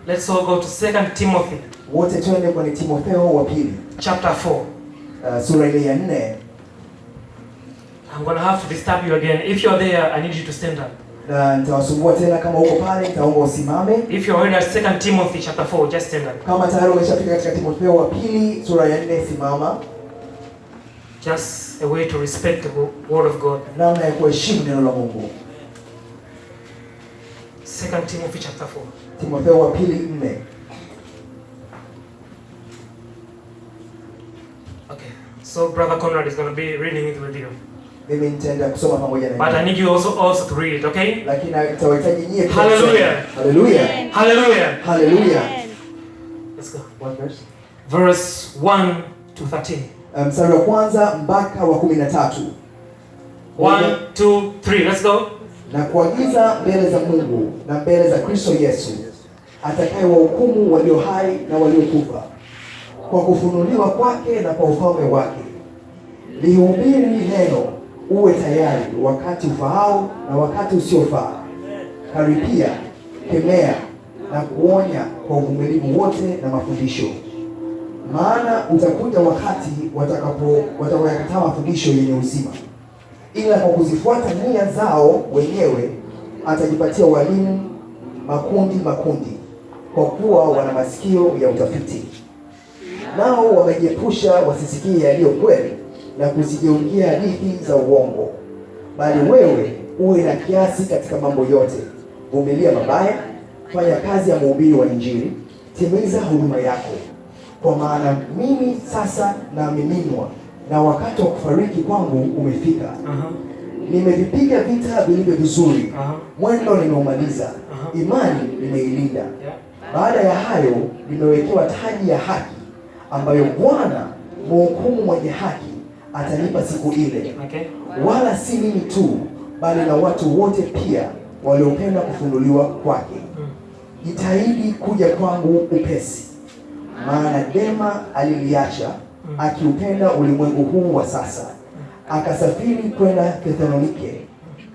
Let's all go to 2 Timothy. Wote twende kwenye Timotheo wa pili. Chapter 4. Sura ile ya 4. I'm going to have to disturb you again. If you're there, I need you to stand up. Na nitawasumbua tena kama uko pale, nitaomba usimame. If you're already at 2 Timothy chapter 4, just stand up. Kama tayari umeshafika katika Timotheo wa pili sura ya 4, simama. Just a way to respect the word of God. Namna ya kuheshimu neno la Mungu. 2 Timothy chapter 4. Timotheo wa pili 4. Okay. So Brother Conrad is going to be reading it with you. Mimi nitaenda kusoma pamoja na. But I need you also to read it, okay? Lakini nitawahitaji nyie. Hallelujah. Hallelujah. Hallelujah. Hallelujah. Let's go. One verse. Verse 1 to 13. Mstari wa kwanza mpaka wa 13. 1, 2, 3. Let's go. Na kuagiza mbele za Mungu na mbele za Kristo Yesu atakayewahukumu walio hai na waliokufa kwa kufunuliwa kwake na kwa ufalme wake. Lihubiri neno, uwe tayari wakati ufaao na wakati usiofaa. Karipia, kemea na kuonya kwa uvumilivu wote na mafundisho. Maana utakuja wakati watakapoyakataa mafundisho yenye uzima, ila kwa kuzifuata nia zao wenyewe atajipatia walimu makundi, kwa kuwa wana masikio ya utafiti. Nao wamejiepusha wasisikie yaliyo kweli na kuzigeukia hadithi za uongo. Bali wewe uwe na kiasi katika mambo yote, vumilia mabaya, fanya kazi ya mhubiri wa Injili, timiza huduma yako. Kwa maana mimi sasa namiminwa, na wakati wa kufariki kwangu umefika. Nimevipiga vita vilivyo vizuri, mwendo nimeumaliza, imani nimeilinda. Baada ya hayo nimewekewa taji ya haki, ambayo Bwana mhukumu mwenye haki atanipa siku ile. Wala si mimi tu, bali na watu wote pia waliopenda kufunuliwa kwake. Jitahidi kuja kwangu upesi, maana Dema aliliacha akiupenda ulimwengu huu wa sasa, akasafiri kwenda Thessalonike.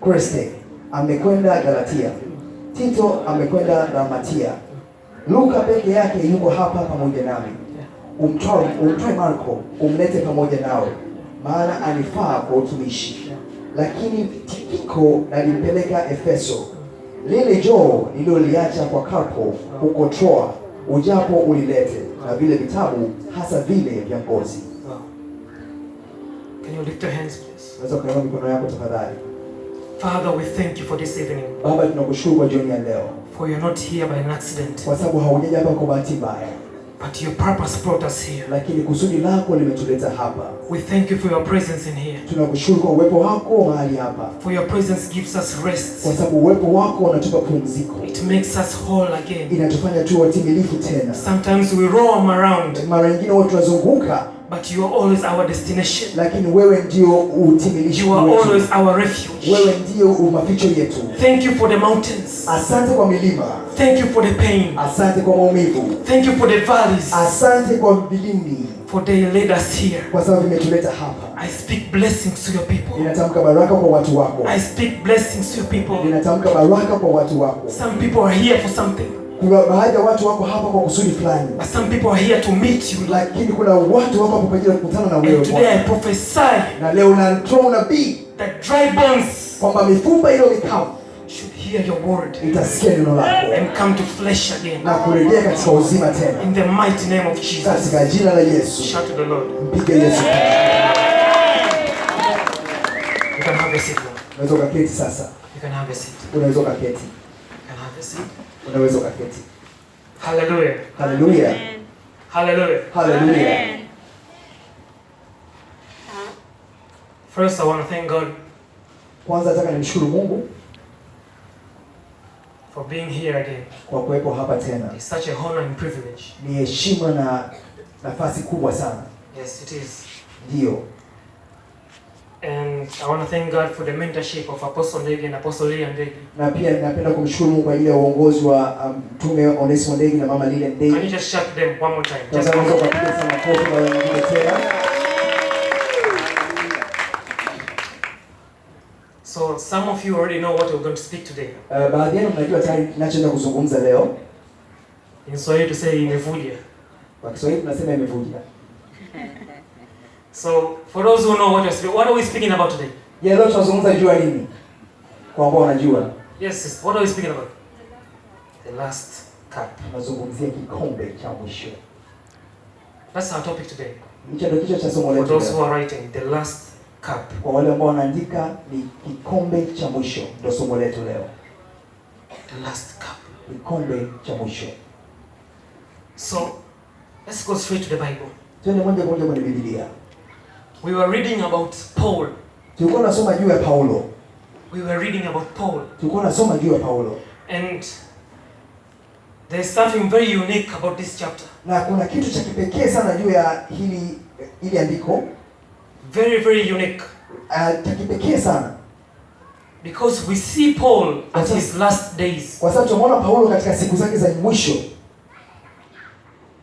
Kriste amekwenda Galatia, Tito amekwenda Dalmatia. Luka peke yake yuko hapa pamoja nami. Umtoe Marko umlete pamoja nawe, maana anifaa kwa utumishi. Lakini Tikiko nalimpeleka Efeso. Lile joo nililoliacha kwa Karpo huko Troa, ujapo ulilete, na vile vitabu hasa vile vya ngozi. Can you lift your hands, please? Unaweza kuinua mikono yako tafadhali. Father, we thank you for this evening. Baba, tunakushukuru kwa jioni ya leo. For you're not here by an accident. Kwa sababu haujaja hapa kwa bahati mbaya. But your purpose brought us here. Lakini kusudi lako limetuleta hapa. We thank you for your presence in here. Tunakushukuru kwa uwepo wako mahali hapa. For your presence gives us rest. Kwa sababu uwepo wako unatupa pumziko. It makes us whole again. Inatufanya tuwe watimilifu tena. Sometimes we roam around. Mara nyingine watu tunazunguka. But you are always our destination. Lakini wewe ndio utimilifu wetu. You are always our refuge. Wewe ndio maficho yetu. Thank you for the mountains. Asante kwa milima. Thank you for the pain. Asante kwa maumivu. Thank you for the valleys. Asante kwa vilindi. For they led us here. Kwa sababu vimetuleta hapa. I speak blessings to your people. Ninatamka baraka kwa watu wako. I speak blessings to your people. Ninatamka baraka kwa watu wako. Some people are here for something. Kuna baadhi ya watu wako hapa kwa kusudi fulani. But some people are here to meet you. Lakini kuna watu wako hapa kwa ajili ya kukutana na wewe. And today I prophesy. Na leo natoa unabii. That dry bones. Kwamba mifupa ile mikavu. Should hear your word. Itasikia neno lako. And come to flesh again. Na kurejea katika uzima tena. In the mighty name of Jesus. Katika jina la Yesu. Shout to the Lord. Mpige Yesu. You can have a seat now. Unaweza ukaketi sasa. You can have a seat. Unaweza ukaketi. You can have a seat. Unaweza ukaketi. Hallelujah. Hallelujah. Hallelujah. Hallelujah. First I want to thank God. Kwanza nataka nimshukuru Mungu for being here again. Kwa kuwepo hapa tena. It's such a honor and privilege. Ni heshima na nafasi kubwa sana. Yes, it is. Ndio. And I want to thank God for the mentorship of Apostle Ndegi and Apostle Lilian Ndegi. Na pia napenda kumshukuru Mungu kwa ile uongozi wa Mtume Onesmo Ndegi na Mama Lilian Ndegi. Can you just shout them one more time? Just one more time. So some of you already know what we're going to speak today. Baadhi yenu mnajua tayari ninachoenda kuzungumza leo. In Swahili to say imevuja. Kwa Kiswahili tunasema imevuja. So for those who know what are we speaking about today? Je, leo tunazungumza juu ya nini? Kwa ambao wanajua. Yes, sis. What are we speaking about? The last cup. Tunazungumzia kikombe cha mwisho. That's our topic today. Hicho ndio kichwa cha somo For letu. those who are writing, the last cup. Kwa wale ambao wanaandika ni kikombe cha mwisho ndio somo letu leo. The last cup. Kikombe cha mwisho. So, let's go straight to the Bible. Twende moja kwa moja kwenye Biblia. We were reading about Paul. Tulikuwa tunasoma juu ya Paulo. We were reading about Paul. Tulikuwa tunasoma juu ya Paulo. And there's something very unique about this chapter. Na kuna kitu cha kipekee sana juu ya hili andiko. Very, very unique. Cha kipekee sana. Because we see Paul at his last days. Kwa sababu tunaona Paulo katika siku zake za mwisho.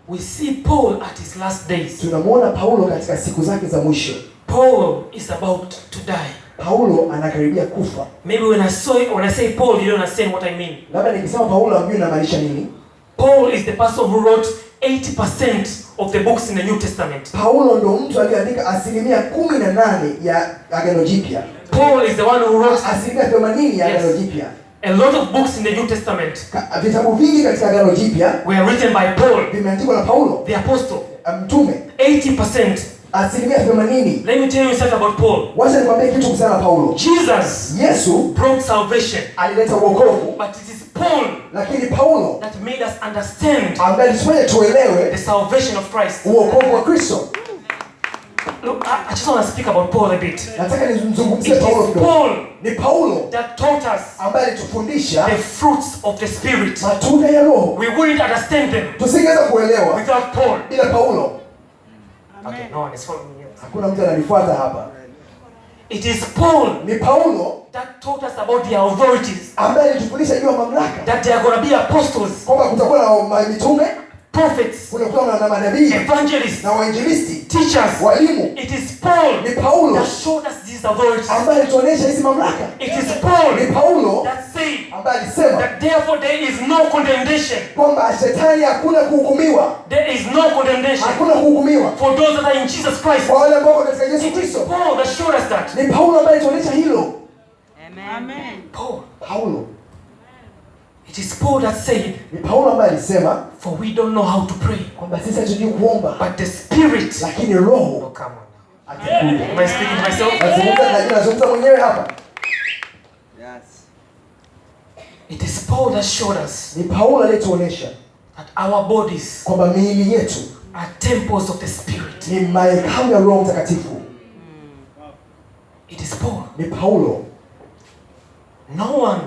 We see Paul at his last days. Tunamuona Paulo katika siku zake za mwisho. Paul is about to die. Paulo anakaribia kufa. Maybe when I say Paul, you don't understand what I mean. Labda nikisema Paulo hamjui namaanisha nini? Paul is the person who wrote 80% of the books in the New Testament. Paulo ndo mtu aliyeandika 18% ya Agano Jipya. Paul is the one who wrote 80% ya Agano Jipya. A lot of books in the New Testament. Vitabu vingi katika Agano Jipya were written by Paul, vimeandikwa na Paulo, the apostle. Mtume. 80%. 80%. Let me tell you something about Paul. Wacha nikwambie kitu kuhusiana na Paulo. Jesus, Yesu brought salvation. Alileta wokovu. But it is Paul, lakini Paulo, that made us understand ambaye alitufanya tuelewe the salvation of Christ. Wokovu wa Kristo. Look, I just want to speak about Paul a bit. Nataka nizungumzie It Paulo is kidogo. Paul Ni Paulo that taught us ambaye alitufundisha the fruits of the Spirit. matunda ya Roho. We wouldn't understand them Tusingeweza kuelewa without Paul. bila Paulo. Okay, no one is following me. Hakuna mtu ananifuata hapa. It is Paul Ni Paulo that taught us about the authorities. ambaye alitufundisha juu ya mamlaka. That there are going to be apostles, Kwamba kutakuwa na mitume, prophets, kutakuwa na manabii, evangelists, na wainjilisti, teachers. walimu. It is Paul Ni Paulo that showed us these authorities. ambaye alituonesha hizi mamlaka. It is Paul Ni Paulo that said ambaye alisema that therefore there is no condemnation. kwamba shetani hakuna kuhukumiwa. There is no condemnation Hakuna kuhukumiwa for those that are in Jesus Christ. kwa wale ambao wako katika Yesu It is Kristo. Paul that showed us that. Ni Paulo ambaye alituonesha hilo. Amen. Paulo. It is Paul that said, Ni Paulo ambaye alisema for we don't know how to pray, kwamba sisi hatujui kuomba, but the Spirit. lakini Roho Oh, come on. atakuja. Am I speaking to myself? Nazungumza mwenyewe hapa. Yes. It is Paul that showed us Ni Paulo aliyetuonesha that our bodies kwamba miili yetu are temples of the Spirit. ni mahekalu ya Roho Mtakatifu. It is Paul. Ni Paulo, No one,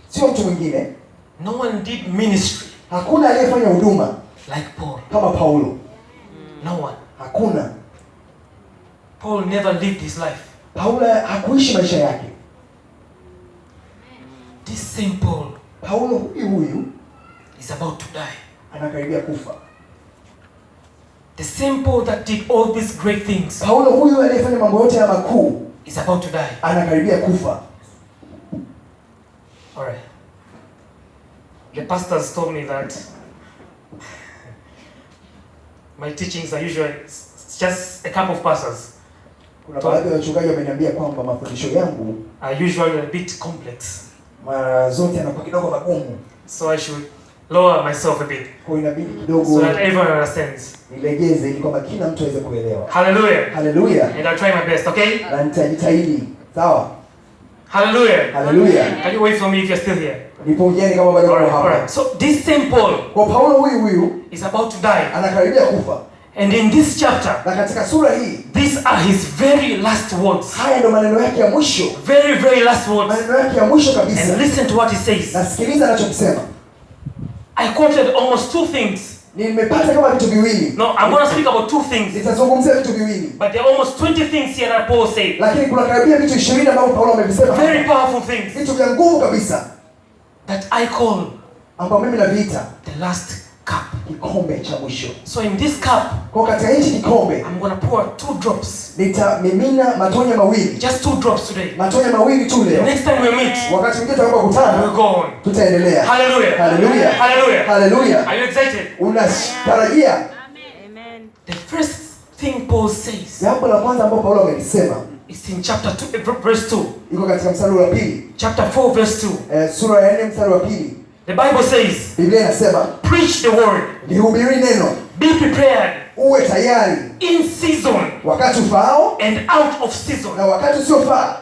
sio mtu mwingine. no one did ministry Hakuna aliyefanya huduma like Paul. kama Paulo. No one. Hakuna. Paul never lived his life. Paulo hakuishi maisha yake. This same Paul Paulo huyu is about to die. anakaribia kufa. The same Paul that did all these great things Paulo huyu aliyefanya mambo yote ya makuu is about to die. anakaribia kufa. All right. The pastors told me that my teachings are usually it's just a couple of pastors Kuna baadhi ya wachungaji wameniambia kwamba mafundisho yangu are usually a bit complex, mara zote yanakuwa kidogo magumu. so I should lower myself a bit Kwa inabidi so kidogo that everyone understands. nilegeze ili kwamba kila mtu aweze kuelewa. Hallelujah. Haleluya. And I'll try my best, okay? Na nitajitahidi. Sawa? Hallelujah. Haleluya. Can you wait for me if you're still here? Nipo mjeni kama bado All uko right, all hapa. right. So this same Paul Kwa Paulo huyu is about to die. anakaribia kufa. And in this chapter, Na katika sura hii, these are his very last words. haya ndo maneno yake ya mwisho. Very, very last words. Maneno yake ya mwisho kabisa. And listen to what he says. Nasikiliza anachokisema. I quoted almost two things. Nimepata kama vitu viwili. No, I'm going to speak about two things. Nitazungumzia vitu viwili. But there are almost 20 things here that Paul said. Lakini kuna karibia vitu 20 ambavyo Paulo amevisema. Very powerful things Vitu vya nguvu kabisa that I call ambavyo mimi naviita the last cup. kikombe cha mwisho. So in this cup, Kwa katika hichi kikombe I'm going to pour 2 drops. nitamimina matone mawili. Just 2 drops today. Matone mawili tu The leo. next time we meet, Wakati mwingine we'll tutakapokutana go on. tutaendelea. Hallelujah. Hallelujah. Hallelujah. Hallelujah. Are you excited? Unatarajia? Amen. The first thing Paul says Jambo la kwanza ambalo Paulo amelisema is in chapter 2, verse 2. iko katika mstari wa pili. Chapter 4, verse 2. Sura ya 4 mstari wa pili. The Bible says, Biblia inasema, preach the word. lihubiri neno, Be prepared uwe tayari in season wakati ufaao and out of season. na wakati usiofaa.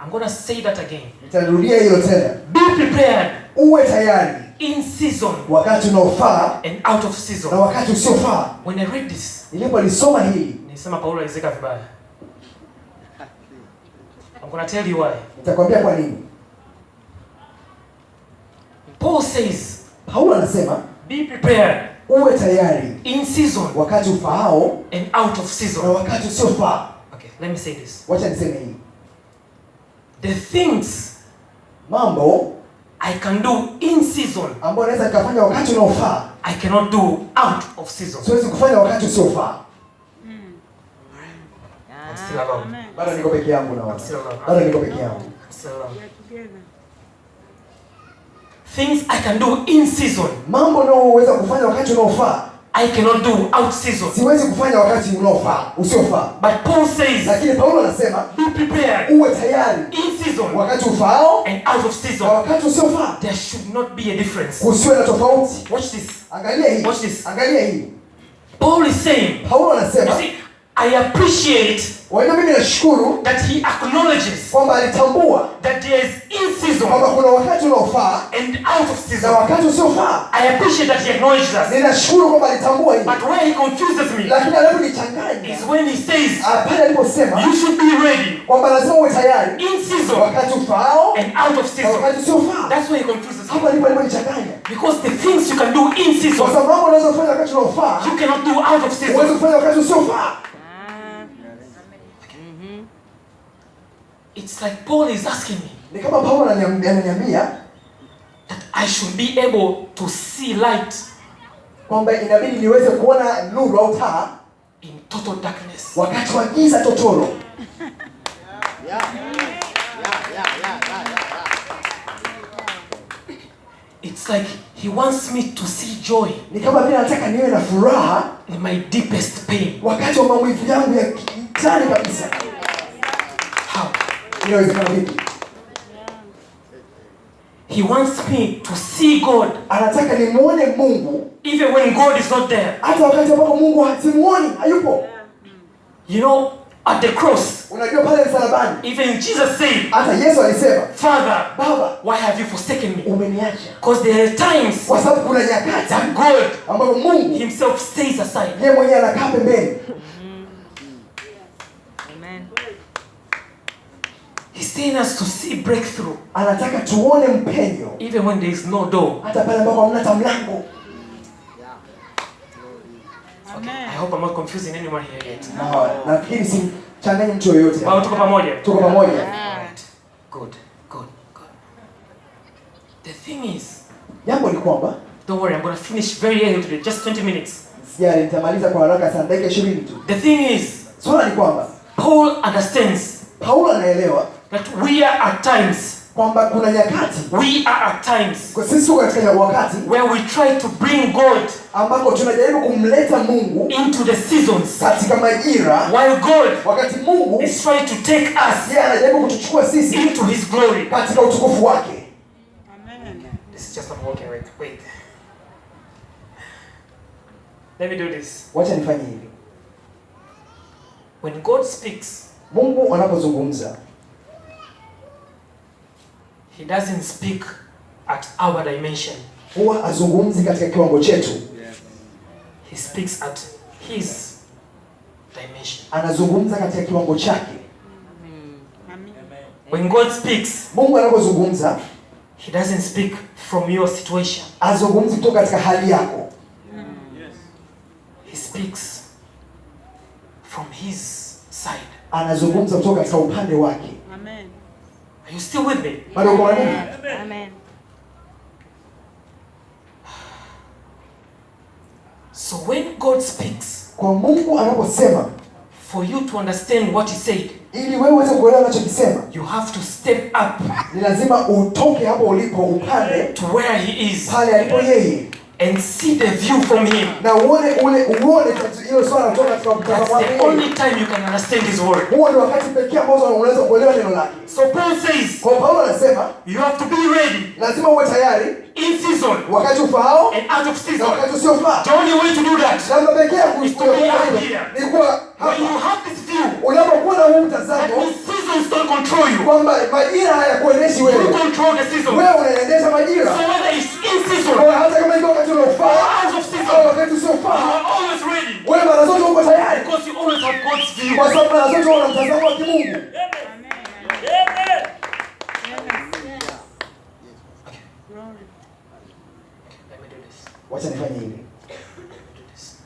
I'm going to say that again. Nitarudia hilo tena. Be prepared Uwe tayari in season wakati unaofaa and out of na season. wakati usiofaa. When I read this, Nilipolisoma hili, nilisema Paulo alizika vibaya. I'm going to tell you why. nitakwambia kwa nini. Paul says, Paulo anasema, be prepared uwe tayari in season wakati ufaao and out of na season. wakati usiofaa. Okay, let me say this. Wacha niseme hii. The things Mambo I can do in season, ambayo naweza nikafanya wakati unaofaa, I cannot do out of season. siwezi kufanya wakati usiofaa. I'm still alone. Bado niko peke yangu na I'm watu. still alone. Bado niko peke yangu. I'm still alone. Things I can do in season, Mambo unayoweza kufanya wakati unaofaa, I cannot do out season. siwezi kufanya wakati unaofaa, usiofaa. But Paul says, Lakini Paulo anasema, be prepared uwe tayari in season wakati ufaao and out of na season. wakati usiofaa. There should not be a difference. Kusiwe na tofauti. Watch this. Angalia hii. Watch this. Angalia hii. Paul is saying, Paulo you anasema, see, I appreciate wajua mimi nashukuru that he acknowledges kwamba alitambua that there is in season kwamba kuna wakati unaofaa and out of na season. wakati usiofaa. I appreciate that he acknowledges that. Ninashukuru kwamba alitambua hili. But where he confuses me Lakini aliponichanganya is when he says, pale aliposema you should be ready kwamba lazima uwe tayari in season wakati ufaao and out of na season. wakati usiofaa. That's where he confuses me. Hapa ndipo aliponichanganya. Because the things you can do in Kwa season, sababu mambo unaweza kufanya wakati unaofaa, you cannot do out of huwezi season. kufanya wakati usiofaa. It's like Paul is asking me Ni kama Paulo ananiambia that I should be able to see light kwamba inabidi niweze kuona nuru au taa in total darkness. wakati wa giza totoro. It's like he wants me to see joy Ni kama vile anataka niwe na furaha in my deepest pain. wakati wa maumivu yangu ya ndani kabisa. How? Inawezekana vipi? He wants me to see God Anataka nimuone Mungu even when God is not there. hata wakati ambapo Mungu hatimuoni, hayupo. You know, at the cross, Unajua pale msalabani, even Jesus said, hata Yesu alisema, Father, Baba, why have you forsaken me? umeniacha. Because there are times Kwa sababu kuna nyakati that God ambapo Mungu himself stays aside. yeye mwenyewe anakaa pembeni. Amen. He's saying us to see breakthrough Anataka tuone mpenyo even when there is no door. hata pale ambapo hamna hata mlango. I hope I'm not confusing anyone here yet. Na nafikiri simchanganye mtu yoyote. Bado tuko pamoja? Tuko pamoja. Alright. Good, good, good. The thing is, Jambo ni kwamba don't worry, I'm going to finish very early today, just 20 minutes. sijali, nitamaliza kwa haraka sana, dakika 20 tu. The thing is, Swala ni kwamba Paul understands Paulo anaelewa that we are at times, kwamba kuna nyakati kwa sisi tuko katika wakati where we try to bring God ambako tunajaribu kumleta Mungu into the seasons, katika majira, while God wakati Mungu is trying to take us yeye anajaribu kutuchukua sisi into his glory. katika utukufu wake. This is just not working. Wait. Let me do this. Wacha nifanye hivi. When God speaks, Mungu anapozungumza, he doesn't speak at our dimension. huwa azungumzi katika kiwango chetu. He speaks at his dimension. Anazungumza katika kiwango chake. When God speaks, Mungu anapozungumza, he doesn't speak from your situation. azungumzi kutoka katika hali yako. He speaks from his side. Anazungumza kutoka katika upande wake. Amen. Are you still with me? Bado uko na mimi? Amen. So when God speaks, Kwa Mungu anaposema, for you to understand what he said, ili wewe uweze kuelewa anachokisema, you have to step up ni lazima utoke hapo ulipo, upande to where he is pale alipo yeye, and see the view from him. na uone hilo swala kutoka katika mtazamo That's the wake. only time you can understand his word. Huo ndio wakati pekee ambao unaweza kuelewa neno lake. So Paul says, Kwa Paulo anasema, you have to be ready lazima uwe tayari in season wakati ufaao and out of na season. wakati usiofaa. The only way to do that, Namna pekee ya It's to be kufanya up hilo here. ni kuwa when you hapa. have this view, Unapokuwa na huu that mtazamo means seasons don't control you. kwamba majira hayakuendeshi You wewe, control the season. wewe unaendesha So majira. whether it's in season Kwa hata kama iko wakati or unaofaa out of au season, wakati you usiofaa, are always ready wewe mara zote uko tayari, because you always have God's view. kwa sababu mara zote una mtazamo wa kimungu. Let me do this. Wacha nifanye hivi. Do this.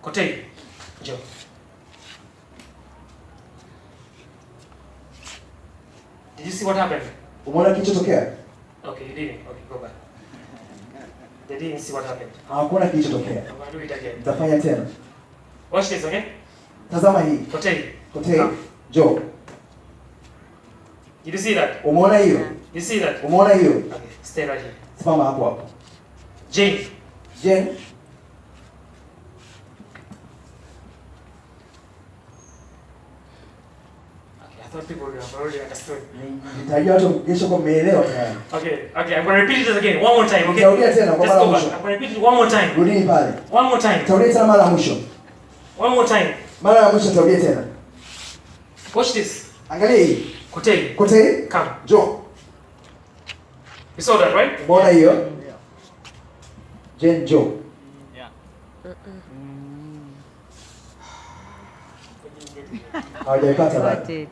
Kotei, Joe. Did you see what happened? Umeona kilichotokea? Okay, you didn't. Okay, go back. They didn't see what happened. Hakuna kilichotokea. I'm going to do it again. Nitafanya tena. Watch this, okay? Tazama hii. Kotei. Kotei, Come. Joe. Did you see that? Umeona hiyo? You see that? Umeona hiyo? Okay, stay right here. Simama hapo hapo. Jane. Jen, Okay, I thought people would have already understood. nitajua watu kesho kwa mmeelewa tayari. Okay, I'm going to repeat it again. One more time, okay? Nitarudia tena kwa Just mara go ya back. mwisho. I'm going to repeat it one more time. Rudini pale. One more time. Nitarudia tena mara ya mwisho. One more time. Mara ya mwisho nitarudia tena. Watch this. Angalia hii. Kotei, Kotei, come. Joe. You saw that, right? Umeona hiyo? Jen, Joe. Hawajaipata bado. Got it.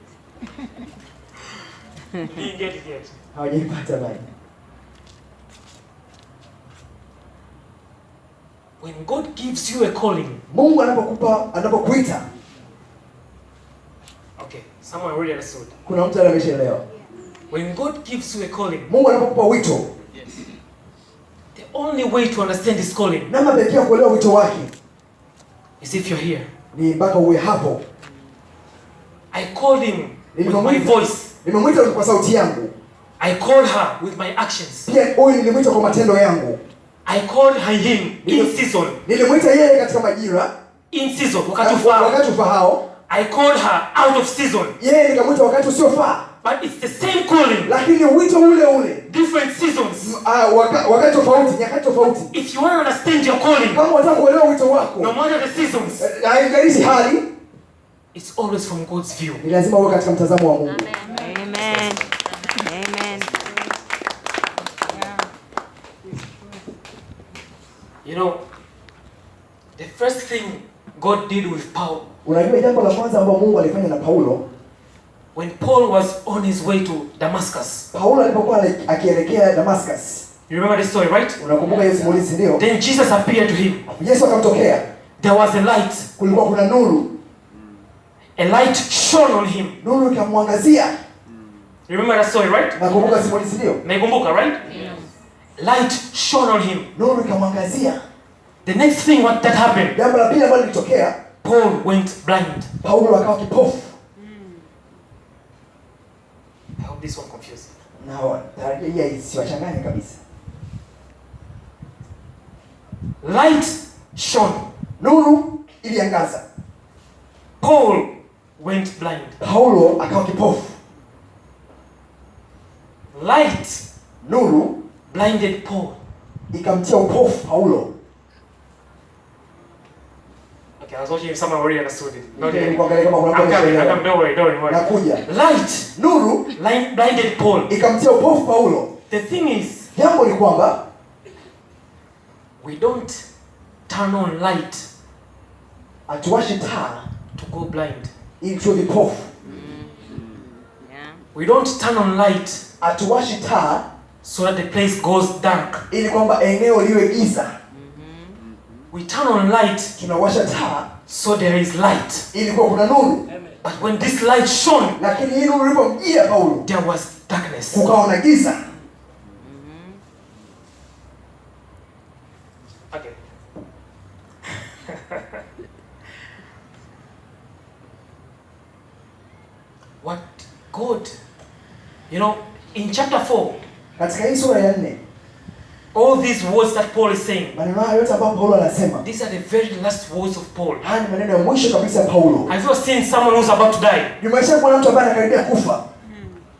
You didn't get it yet. Hawajaipata bado. When God gives you a calling, Mungu anapokuita, okay, someone already understood. kuna mtu ameshaelewa. When God gives you a calling, Mungu anapokupa wito, the only way to understand His calling namna pekee ya kuelewa wito wake is if you're here. ni mpaka uwe hapo. I called Him with my voice. Nimemwita kwa sauti yangu. I called her with my actions. Pia huyu nilimwita kwa matendo yangu. I called him in season. Nilimwita yeye katika majira, In season, wakati ufao. wakati ufahao. I called her out of season. Yeye nikamwita wakati usiofaa. But it's the same calling, Lakini wito ule ule. different seasons. Wakati tofauti, nyakati tofauti. If you want to understand your calling, Kama unataka kuelewa wito wako, no matter the seasons, haijalishi hali, it's always from God's view. ni lazima uwe katika mtazamo wa Mungu. Amen. Amen. You know, the first thing God did with Paul, Unajua jambo la kwanza ambalo Mungu alifanya na Paulo, when Paul was on his way to Damascus. Paulo alipokuwa akielekea Damascus. You remember the story, right? Unakumbuka hiyo simulizi ndio? Then Jesus appeared to him. Yesu akamtokea. There was a light. Kulikuwa kuna nuru. A light shone on him. Nuru ikamwangazia. You remember that story, right? Nakumbuka simulizi ndio? Naikumbuka, right? Light shone on him. Nuru ikamwangazia. The next thing that happened, Jambo la pili ambalo lilitokea, Paul went blind. Paulo akawa kipofu. I hope this one confused. Na tarajia hii isiwachanganye kabisa. Light shone. Nuru iliangaza. Paul went blind. Paulo akawa kipofu. Light Nuru blinded Paul. ikamtia upofu Paulo. Okay, I was watching if someone already understood it. Not yet. Nikuangalia kama kuna mtu I'm coming, ameshaelewa. don't worry, don't worry. Nakuja. Light Nuru blinded Paul. ikamtia upofu Paulo. The thing is, Jambo ni kwamba we don't turn on light atuwashi taa to go blind. ili tuwe vipofu. Yeah. We don't turn on light Atuwashi taa so that the place goes dark. ili kwamba eneo liwe giza. We turn on light Tunawasha taa so there is light. ili kuwa kuna nuru. But when this light shone, Lakini hii nuru ilipomjia Paulo, there was darkness. kukawa na giza. Okay. God, in chapter 4, katika hii sura ya 4, all these words that Paul is saying, maneno haya yote ambayo Paulo anasema, these are the very last words of Paul. haya ni maneno ya mwisho kabisa ya Paulo. Have you seen someone who's about to die? Nimesha kuona mtu ambaye anakaribia kufa.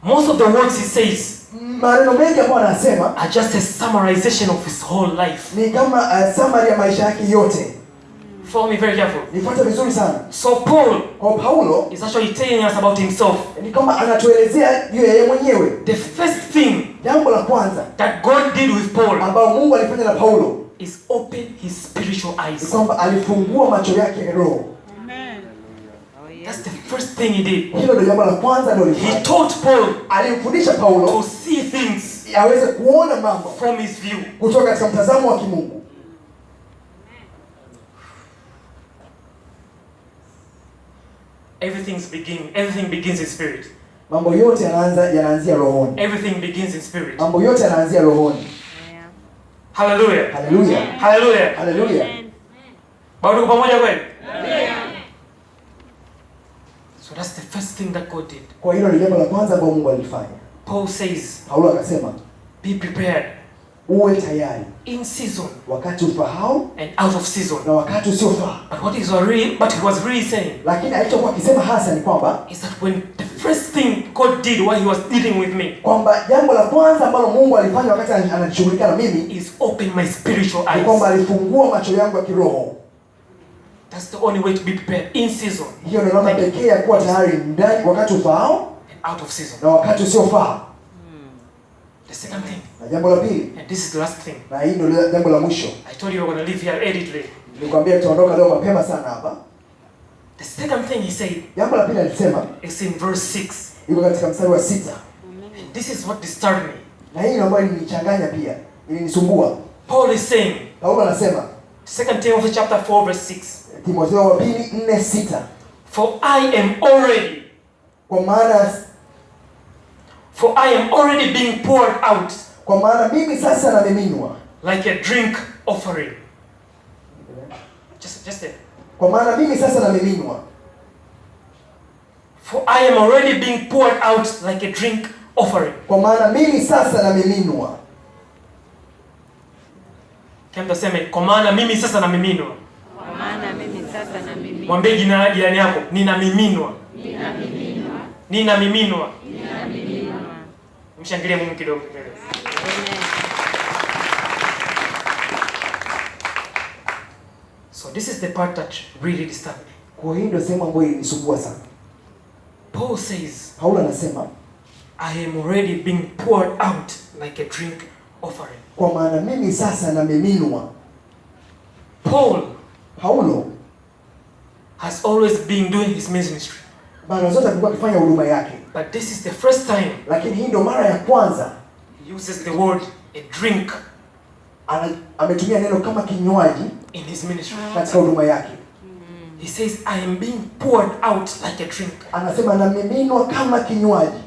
Most of the words he says Maneno mengi ambayo anasema are just a summarization of his whole life. ni kama summary ya maisha yake yote. Follow me very careful. Nifuate vizuri sana. So Paul Kwa Paulo is actually telling us about himself. ni kama anatuelezea juu ya yeye mwenyewe. The first thing Jambo la kwanza that God did with Paul ambao Mungu alifanya na Paulo is open his spiritual ni eyes. kwamba alifungua macho yake ya roho. That's the first thing he did. Hilo ndio jambo la kwanza ndio He alifanya. taught Paul Alimfundisha to Paulo see things aweze kuona mambo from his view. kutoka katika mtazamo wa kimungu. Everything begins in spirit. Mambo yote yanaanzia rohoni. Everything begins in spirit. Mambo yote yanaanzia rohoni. Hallelujah. Haleluya. Hallelujah. Haleluya. Bado tuko pamoja kweli? So that's the first thing that God did. Kwa hilo ni jambo la kwanza ambalo Mungu alifanya. Paul says, Paulo akasema, be prepared uwe tayari in season wakati ufahao and out of season. na wakati usiofaa. But he was really saying Lakini alichokuwa akisema hasa ni kwamba is that when the first thing God did while he was dealing with me kwamba jambo la kwanza ambalo Mungu alifanya wakati anashughulika na mimi is open my spiritual ni eyes. kwamba alifungua macho yangu ya kiroho. That's the only way to be prepared in season Hiyo ndio namna pekee ya kuwa tayari ndani wakati ufahao and out of season. na wakati usiofaa. The second thing, Na jambo la pili, and this is the last thing, na hii ndio jambo la mwisho. I told you we're going to leave here immediately. Nilikwambia tutaondoka leo mapema sana hapa. The second thing he said Jambo la pili alisema is in verse 6. iko katika mstari wa 6. And this is what disturbed me. Na hii ndio ambayo ilinichanganya pia, ilinisumbua. Paul is saying, Paulo anasema 2 Timothy chapter 4 verse 6, Timotheo wa pili 4:6. For I am already being poured out Kwa maana mimi sasa namiminwa. like a drink offering. Just there. Kwa maana mimi sasa namiminwa. For I am already being poured out like a drink offering. Kwa maana mimi sasa namiminwa. Kama tuseme kwa maana mimi sasa namiminwa. Kwa maana mimi sasa namiminwa. Mwambie jirani yako, ninamiminwa. Ninamiminwa. Ninamiminwa. Ninamiminwa. Mshangilie Mungu kidogo. Amen. So this is the part that really disturbed me. Kwa hiyo ndio sehemu ambayo ilinisumbua sana. Paul says, Paulo anasema, I am already being poured out like a drink offering. kwa maana mimi sasa namiminwa. Paulo has always been doing his ministry. mara zote alikuwa akifanya huduma yake. But this is the first time Lakini hii ndio mara ya kwanza he uses the word a drink ametumia neno kama kinywaji in his ministry. katika huduma yake. He says, I am being poured out like a drink. Anasema namiminwa kama kinywaji.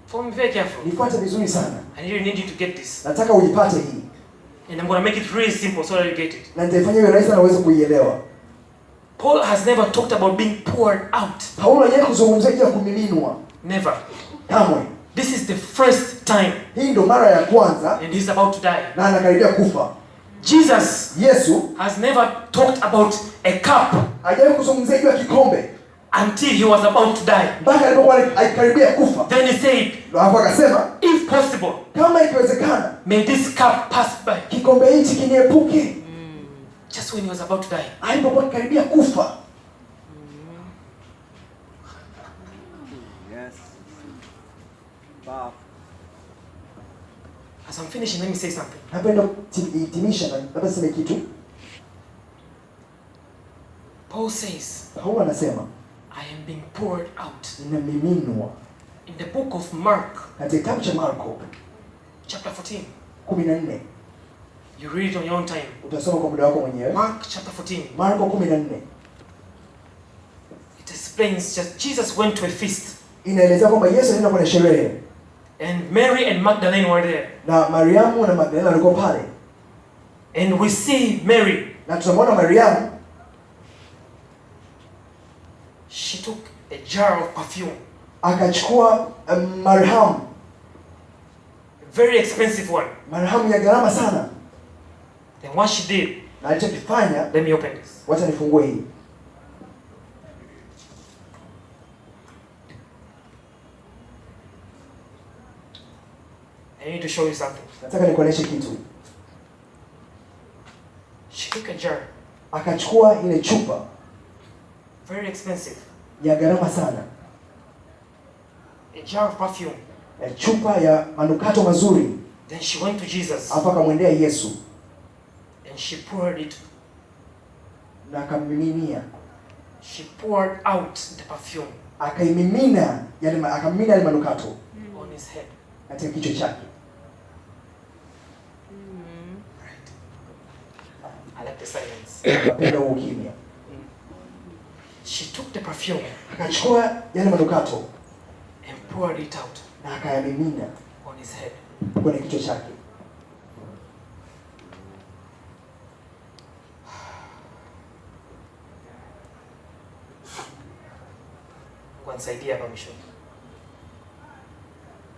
Follow me very careful. Nifuate vizuri sana. I really need you to get this. Nataka uipate hii. And I'm going to make it really simple so that you get it. Na nitaifanya iwe rahisi na uweze kuielewa. Paul has never talked about being poured out. Paulo yeye kuzungumzia juu ya kumiminwa. Never. Kamwe. This is the first time. Hii ndio mara ya kwanza And he's about to die. na anakaribia kufa. Yesu has never talked about a cup hajawahi kuzungumzia juu ya kikombe until he was about to die. mpaka alipokuwa akikaribia kufa. Then he said, Hapo akasema, if possible, kama ikiwezekana, may this cup pass by. kikombe hichi kiniepuke. Just when he was about to die. Alipokuwa akikaribia kufa. Yes. Wow. As I'm finishing, let me say something. Napenda kutimisha na labda sema kitu. Paul says, Paulo anasema, I am being poured out. ninamiminwa. In the book of Mark, Katika kitabu cha Marko chapter 14, 14. you read it on your own time. Utasoma kwa muda wako mwenyewe. Mark chapter 14. Marko 14. It explains just Jesus went to a feast. Inaeleza kwamba Yesu alienda kwenye sherehe. And Mary and Magdalene were there. Na Mariamu na Magdalena walikuwa pale. And we see Mary. Na tunamwona Mariamu, She took a jar of perfume. akachukua marhamu, very expensive one. marhamu ya gharama sana. Then what she did, Na alichokifanya, let me open this. wacha nifungue hii. I need to show you something. Nataka nikuoneshe kitu. She took a jar, Akachukua ile chupa very expensive, ya gharama sana, a jar of perfume. chupa ya manukato mazuri. Then she went to Jesus Hapa akamwendea Yesu and she poured it. na akammiminia, She poured out the perfume akaimimina akamimina yale manukato on his head. katika kichwa chake. Right. I like the silence. Napenda huo kimya. She took the perfume Akachukua yale manukato and poured it out na akayamimina on his head. kwenye kichwa chake. Kunisaidia hapa mwisho.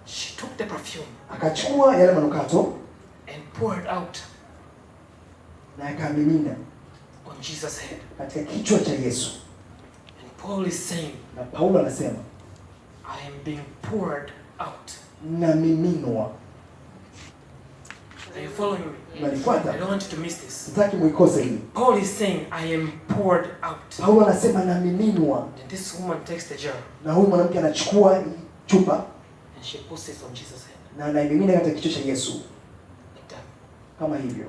She took the perfume Akachukua yale manukato and poured out na akamimina on Jesus' head. katika kichwa cha Yesu. And Paul is saying, Na Paulo anasema, I am being poured out. na miminwa. Are you following me? I Unanifuata? don't want you to miss this. Sitaki muikose hii. Paul is saying, I am poured out. Paulo anasema na miminwa, And this woman takes the jar na huyu mwanamke anachukua hii chupa and she puts it on Jesus' head. na anaimimina katika kichwa cha Yesu Like that. kama hivyo,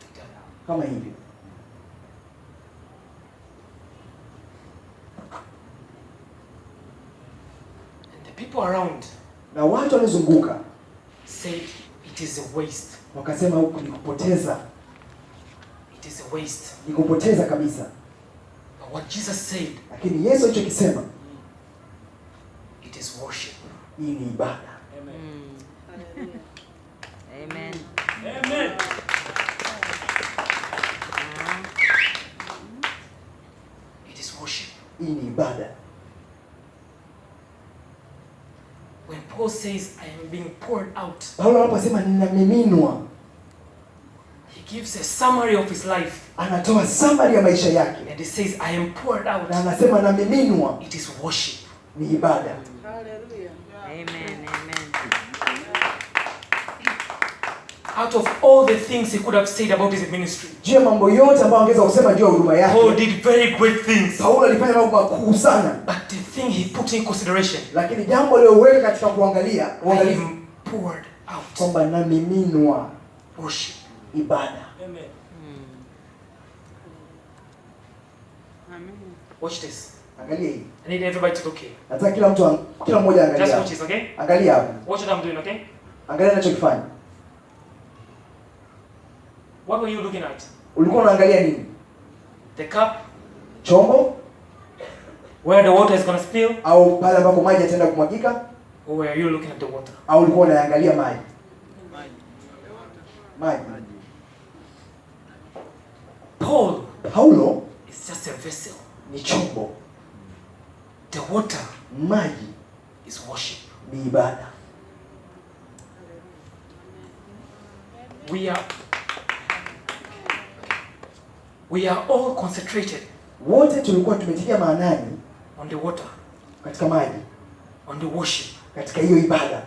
Like that. kama hivyo. And the people around Na watu walizunguka said, it is a waste. wakasema huku ni kupoteza, It is a waste. ni kupoteza kabisa. But what Jesus said, Lakini Yesu alichokisema, it is worship. hii ni ibada. Amen. It is worship. Hii ni ibada. When Paul says, I am being poured out, Paulo anaposema ninamiminwa, he gives a summary of his life. anatoa summary ya maisha yake And he says, I am poured out. na anasema namiminwa, It is worship. ni ibada. Amen. Amen. Out of all the things he could have said about his ministry, Juu ya mambo yote ambayo angeweza kusema juu ya huduma Paul yake, did very great things. Paulo alifanya mambo makuu sana, But the thing he put in consideration, lakini jambo aliloweka katika kuangalia I uangalifu am poured out. kwamba namiminwa, Worship. ibada. Watch this. Angalia hii. I need everybody to look here. Nataka kila mmoja Just angalia. watch this, okay? Angalia hapo. Watch what I'm doing, okay? Angalia ninachokifanya. What were you looking at? Ulikuwa unaangalia nini? The cup, Chombo where the water is going to spill, au pale ambapo maji yataenda kumwagika, or were you looking at the water? au ulikuwa unaangalia maji? Maji. Paul Paulo is just a vessel. ni chombo. The water Maji is worship. ni ibada. We are all concentrated Wote tulikuwa tumetilia maanani on the water, katika maji, on the worship, katika hiyo ibada,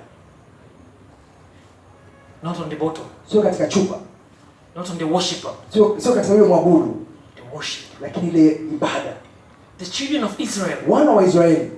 not on the bottle, sio katika chupa, not on the worshipper, sio katika hiyo mwabudu, the worship. lakini ile ibada. The children of Israel, Wana wa Israeli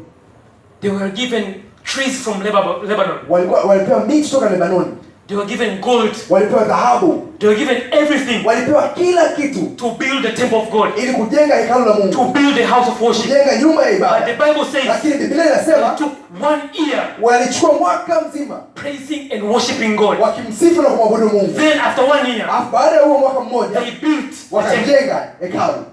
they were given trees from Lebanon. walipewa miti kutoka Lebanoni, They were given gold. walipewa dhahabu, They were given everything walipewa kila kitu to build the temple of God, ili kujenga hekalu la to Mungu, build the house of worship. kujenga nyumba ya But the ibada. Bible says Lakini Biblia it inasema took 1 year walichukua mwaka mzima praising and worshiping God. wakimsifu na kumwabudu Mungu. Then after 1 year, Alafu baada ya huo mwaka mmoja they built the temple. wakajenga hekalu.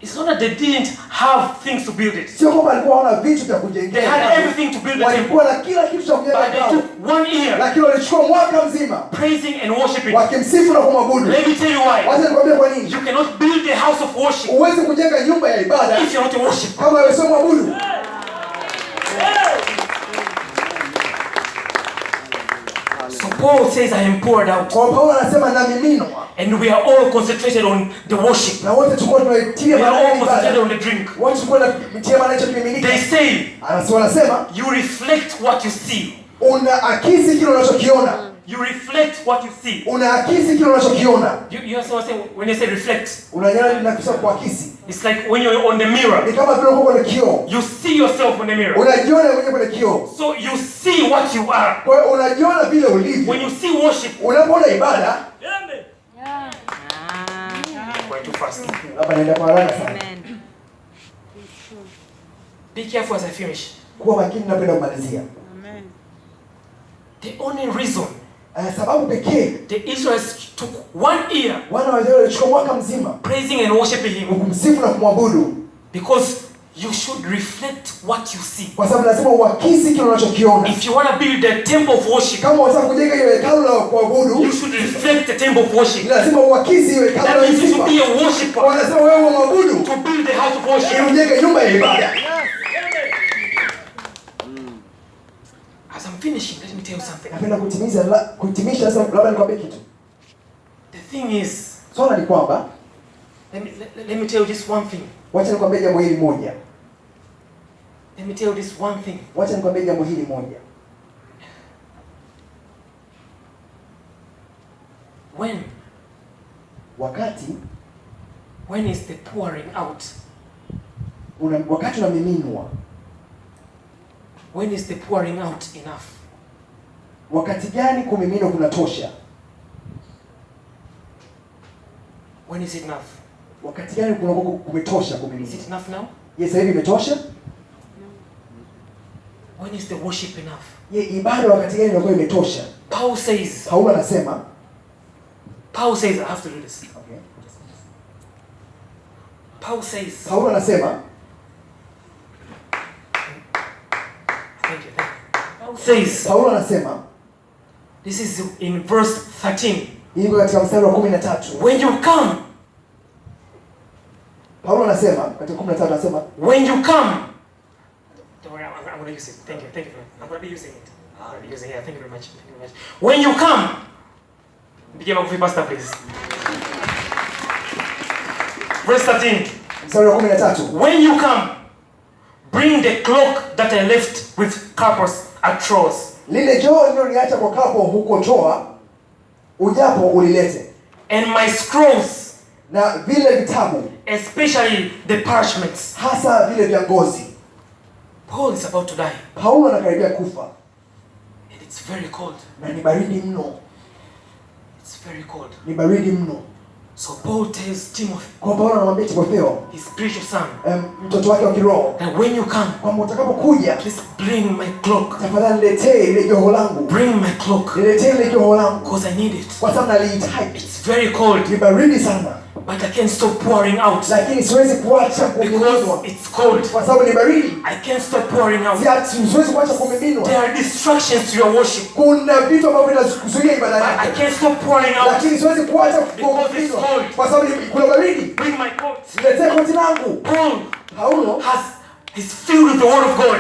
It's not that they didn't have things to build it. Sio kwamba walikuwa hawana vitu vya They kujengea had hekalu. everything to build the temple. Walikuwa na kila kitu cha kujenga But they hekalu. took 1 1 year lakini walichukua mwaka mzima praising and worshiping. wakimsifu na kumwabudu. Let me tell you why. Wacha nikwambie kwa nini. You cannot build a house of worship Huwezi kujenga nyumba ya ibada if you're not a worshiper. kama wewe sio mwabudu. So Paul says, I am poured out. Kwa Paulo anasema namiminwa, And we are all concentrated on the worship. na wote tulikuwa tunaitia We are maana all ya concentrated ibada. on the drink. Wote tulikuwa tunatia maana hicho kimiminika. They say, Wanasema you reflect what you see. unaakisi kile unachokiona. You reflect what you see. Unaakisi kile unachokiona. You know what I'm saying? When they say reflect, Unajana linakisha kuakisi. it's like when you're on the mirror. Ni kama vile uko kwenye kioo. You see yourself on the mirror. Unajiona mwenyewe kwenye kioo. So you see what you are. Kwa hiyo unajiona vile ulivyo. When you see worship, Unapoona ibada, going too fast. hapa naenda kwa haraka sana. Amen. Be careful as I finish. Kuwa makini napenda kumalizia. The only reason Sababu pekee the Israelites took 1 year wana wa Israeli walichukua mwaka mzima praising and worshiping Him, kumsifu na kumwabudu, because you should reflect what you see. kwa sababu lazima uakisi kile unachokiona. If you want to build a temple of worship, Kama unataka kujenga hiyo hekalu la kuabudu, you should reflect the temple of worship. lazima uakisi hiyo hekalu That la means you should sifa. be a worshiper Wanasema wewe mwabudu to build the house of worship. ili ujenge nyumba ya ibada. As I'm finishing, let me tell you something. Napenda kutimisha sasa, labda nikwambie kitu. The thing is, Swala ni kwamba, let me tell you this one thing. wacha nikwambie jambo hili moja. Let me tell you this one thing. Wacha nikwambie jambo hili moja. When is the pouring out? Wakati unamiminwa. When is the pouring out enough? Wakati gani kumiminwa kunatosha? When is it enough? Wakati gani kunakuwa kumetosha Is kumiminwa? it enough now? Yes, hivi imetosha? When is the worship enough? Ye, ibada wakati gani inakuwa imetosha? Paul says, Paulo anasema, I have to do this. okay. Paul says, Paulo anasema, thank you. Paul says, Paulo anasema, this is in verse 13. iko katika mstari wa 13. When you come, Paulo anasema katika 13 anasema, when you come, don't worry, I'm going to use it. Thank you. I'm going to be using it. I'm going to be using it. Yeah, thank you very much. When you come, begin my coffee pastor, please. Verse 13. mstari wa 13. When you come, bring the cloak that I left with Carpus at Troas, Lile joo nililoniacha kwa Karpo huko Troa, ujapo ulilete. and my scrolls, Na vile vitabu, especially the parchments. hasa vile vya ngozi. Paul is about to die, Paulo anakaribia kufa and it's very cold. na ni baridi mno. It's very cold. Ni baridi mno. So Paul tells Timothy, Kwa Paulo anamwambia Timotheo, his spiritual son, mtoto wake wa kiroho, that when you come, kwamba utakapokuja, please bring my cloak. tafadhali niletee ile joho langu. Bring my cloak, Niletee ile joho langu because I need it. kwa sababu nalihitaji. It's very cold, Ni baridi sana, but I can't stop pouring out lakini siwezi kuacha kumiminwa because it's cold. kwa sababu ni baridi. I can't stop pouring out. Siwezi kuacha kumiminwa. There are distractions to your worship. Kuna vitu ambavyo vinakuzuia ibada I yako, can't stop pouring out. lakini siwezi kuacha kumiminwa kwa sababu kuna baridi. Bring my coat. Niletee koti langu. Paul Paulo is filled with the word of God.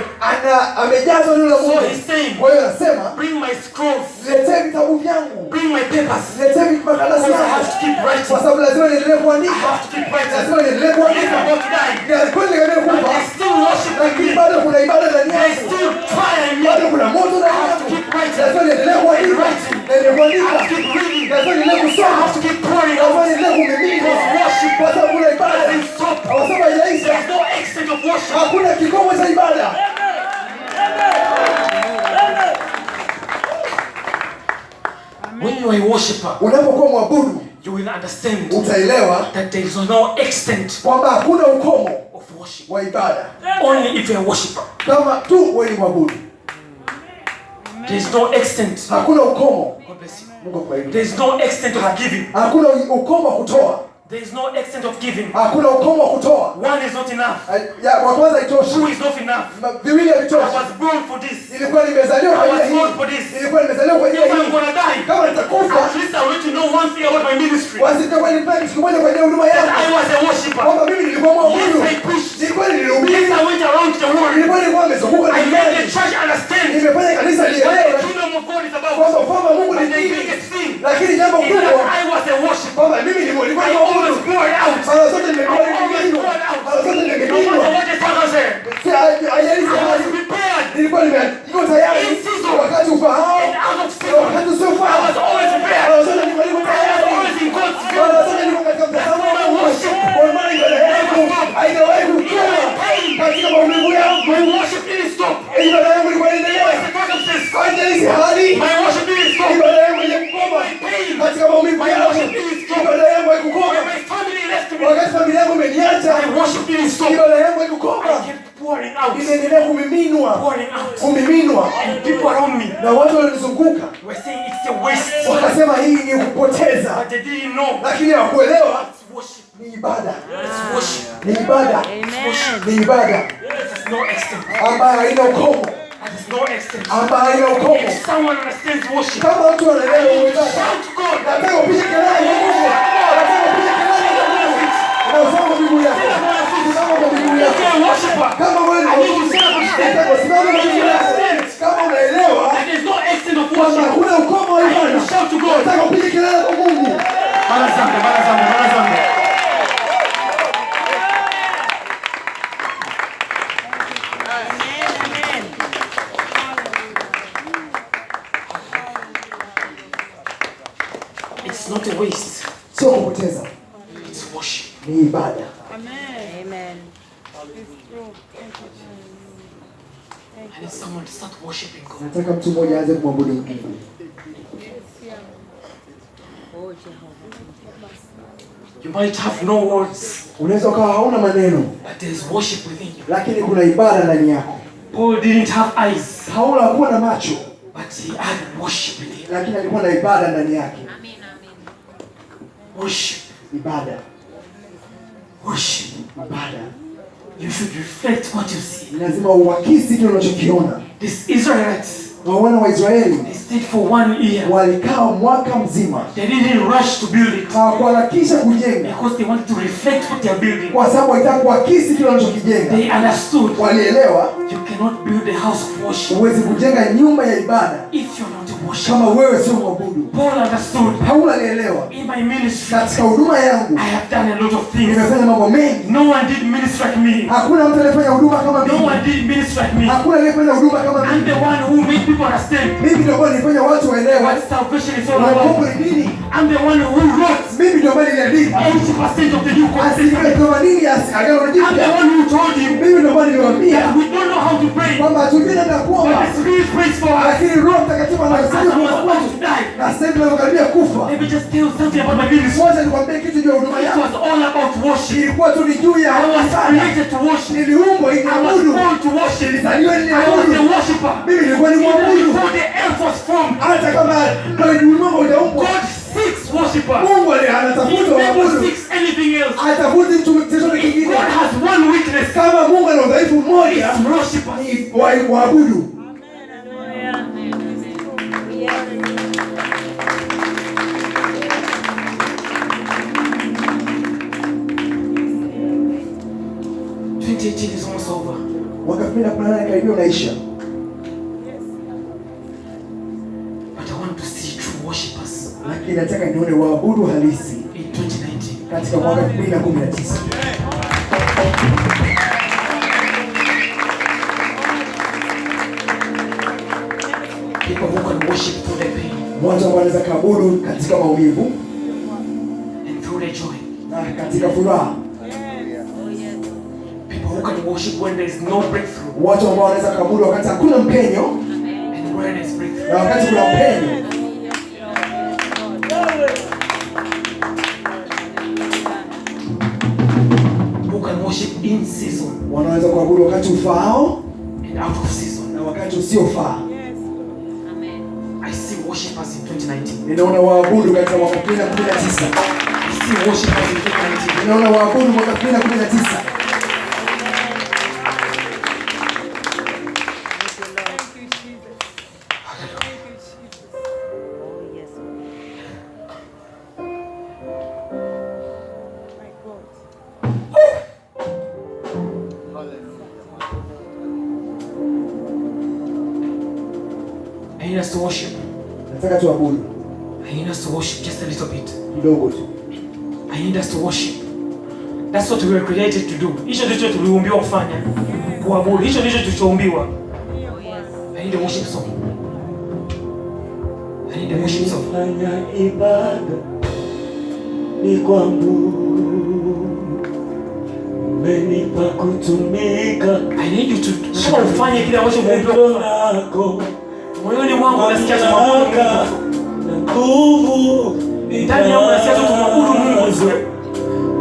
amejazwa neno la So Mungu. he's saying, Kwa hiyo anasema, bring my scrolls. niletee vitabu vyangu. Bring my papers. Niletee makaratasi Because I have yangu. to keep writing. Kwa sababu lazima niendelee I kuandika. have to keep writing. Lazima niendelee If I'm kuandika. about to die, Na kweli niendelee but kufa. there's still worship in Lakini me. bado kuna ibada ndani There's yangu. still fire in me. Bado kuna moto ndani I have to yangu. keep writing. Lazima niendelee kuandika. Niendelee I kuandika. have to keep reading. Lazima niendelee I kusoma. have to keep pouring Lazima out. niendelee kumimina. Because worship Kwa sababu kuna ibada. doesn't stop. Hawasema haijaisha. There's no extent of worship. Hakuna kikomo cha ibada. When you are a worshiper, Unapokuwa mwabudu, you will understand utaelewa that there is no extent kwamba hakuna ukomo of worship. wa ibada Only if you are a worshiper. kama tu wewe ni mwabudu. There is no extent. Hakuna ukomo. God bless you. Mungu akubariki. There is no extent of giving. Hakuna ukomo wa kutoa. There is no extent of giving. Hakuna ukomo wa kutoa. One is not enough. Ya wa kwanza haitoshi. Two is not enough. Viwili I havitoshi. was born for this. Nilikuwa nimezaliwa kwa I ajili was born hii. for this. Nilikuwa nimezaliwa lakini jambo is that kubwa I was a worshiper. kwamba mimi nilikuwa I always poured out. mara zote nimemiminwa, mara zote No matter nimemiminwa. what the circle said, Haijalishi I was hali, prepared. nilikuwa niko tayari In season. wakati ufaao, And out of season, wakati I usiofaa. was always prepared. Mara zote niko I was tayari, always in God's mara will. zote niko katika mtazamo wa Mungu. Kwa maana ibada yangu haijawahi kukoma katika maumivu yangu. My worship didn't stop. Ibada yangu ilikuwa inaendelea. The circumstances, Haijalishi hali, my worship didn't stop. ibada yangu haikukoma katika maumivu yangu. Ibada yangu haikukoma When my family left me, wakati familia yangu imeniacha. my worship didn't stop. Ibada yangu haikukoma, I kept pouring out, inaendelea kumiminwa, pouring out. kumiminwa, And people around me na watu walionizunguka were saying it's a waste. wakasema hii ni kupoteza, But they didn't know. lakini hawakuelewa It's worship. ni ibada, It's worship. ni ibada, Amen. ni ibada It has no extent. ambayo haina ukomo, It has no extent. ambayo haina ukomo. If someone understands worship, Kama mtu anaelewa ibada, shout to God. nataka upige kelele kwa Mungu, nataka upige kelele kwa Mungu. Unasoma Biblia yako, unasoma kwa Biblia If yako. you're a worshiper, Kama wewe I need to stand up and stand. unataka kusimama na Biblia yako, kama unaelewa And there's no extent of kwamba worship, kuna ukomo wa I need to ibada, shout to God. nataka upige kelele kwa Mungu. Bana zambe, bana zambe, bana zambe. It's not a waste. Sio kupoteza, It's worship. ni ibada. Amen. I need someone to start worshiping God. Nataka mtu mmoja aanze kumwabudu Mungu. Oh, Jehovah. You might have no words, Unaweza ukawa hauna maneno, but there is worship within you. lakini kuna ibada ndani yako. Paul didn't have eyes, Paulo hakuwa na macho, but he had worship within him. lakini alikuwa na ibada ndani yake. Worship, Ibada, worship. ibada. You should reflect what you see. Lazima uakisi kile unachokiona. These Israelites, Wana wa Israeli they stayed for 1 year. walikaa mwaka mzima, They didn't rush to build it hawakuharakisha kujenga, because they wanted to reflect what they are building. kwa sababu walitaka kuakisi kile wanachokijenga. They understood Walielewa you cannot build a house of worship huwezi kujenga nyumba ya ibada if you're not a worshiper. kama wewe sio mwabudu. Paul understood. Paulo alielewa, In my ministry, katika huduma yangu I have done a lot of things. nimefanya mambo mengi. No one did ministry like me. Hakuna mtu aliyefanya huduma kama No mimi. one did ministry like me. Hakuna aliyefanya huduma kama I'm mimi. the one who made people understand Mimi ndio ambaye nilifanya watu waelewe what salvation is all wokovu about. ni nini. I'm the one who wrote Mimi ndio ambaye niliandika 80% of the New asilimia Testament. themanini ya Agano I'm the Jipya. one who told you Mimi ndio ambaye niliwaambia that we don't know how to pray, kwamba hatujui namna ya but kuomba, the Spirit prays for us. lakini Roho Mtakatifu As I anasaidia was kuomba about kwetu. to die, Na sasa hivi tunavyokaribia kufa, let me just tell you something about my ministry. ngoja nikwambie kitu juu ya huduma It yangu. was all about worship. Ilikuwa tu ni juu ya I was ibada. created to worship. Niliumbwa ili I was niabudu. born to worship. Nilizaliwa ili I was a niabudu. worshiper. Mimi nilikuwa ni Even mwabudu. before the earth was formed, Hata kama ulimwengu hujaumbwa, God seeks worshippers. Mungu He anatafuta never waabudu. seeks anything else. Hatafuti mtu chochote kingine. God has one weakness. Kama Mungu ana udhaifu mmoja, It's worshippers. ni waabudu. Is almost over. Mwaka 2018 karibia unaisha, But I want to see true worshippers lakini nataka nione waabudu halisi in 2019. katika mwaka 2019. People who can worship through their pain Watu ambao wanaweza kuabudu katika maumivu and through their joy. na katika furaha. People who can worship when there is no breakthrough Watu ambao wanaweza kuabudu wakati hakuna mpenyo and where there is breakthrough. na wakati kuna mpenyo. Who can worship in season Wanaweza kuabudu wakati ufaao and out of season. na wakati usiofaa. I see worshippers in 2019. Ninaona waabudu katika mwaka 2019. I see worshippers in 2019. Ninaona waabudu mwaka 2019. I need us to worship. Nataka tuabudu. I need us to worship just a little bit. Kidogo tu. I need us to worship. That's what we were created to do. Hicho ndicho tuliumbiwa kufanya. Kuabudu. Hicho ndicho tulichoumbiwa. I need a worship song. I need a worship song. Fanya ibada ni kwangu, umenipa kutumika. I need you to ufanye kile ambacho Mungu moyoni mwangu unasikia tumwabudu nguvu ndani yangu unasikia tumwabudu Mungu.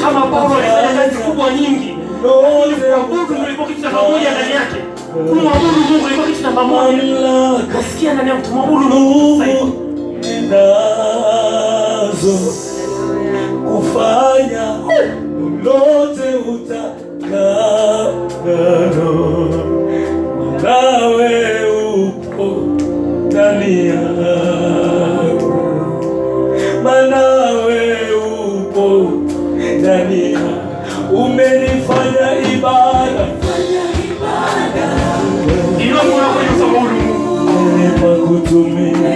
Kama Paulo alifanya kazi kubwa nyingi, kuabudu ilikuwa kitu namba moja ndani yake. Kumwabudu Mungu ilikuwa kitu namba moja. Nasikia ndani yangu tumwabudu Mungu nazo kufanya lolote utakalo, nawe upo ndani yangu, nawe upo ndani yangu, umenifanya ibada, ndio umenipa kutumika.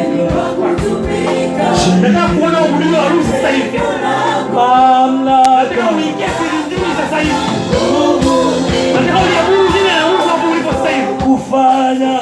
Nataka kuona ubudu wa harusi sasa hivi. Nataka uingie kilindini sasa hivi. Nataka uabudu jina la Mungu hapo ulipo sasa hivi. Kufanya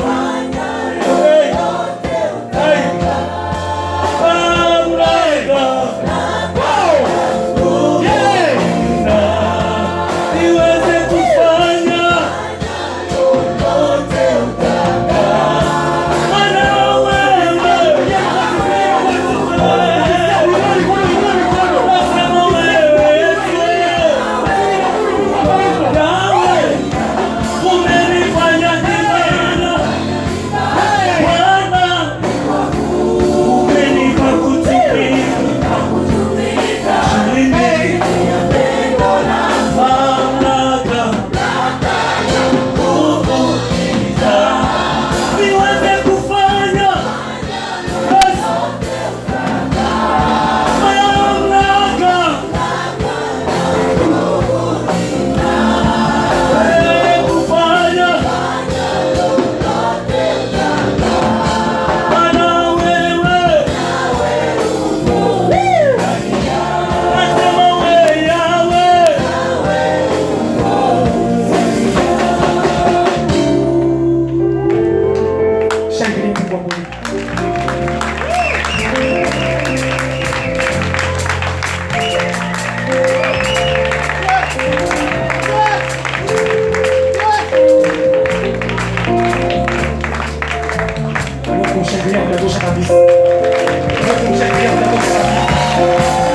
Kumshangilia kunatosha kabisa. Kumshangilia kunatosha kabisa.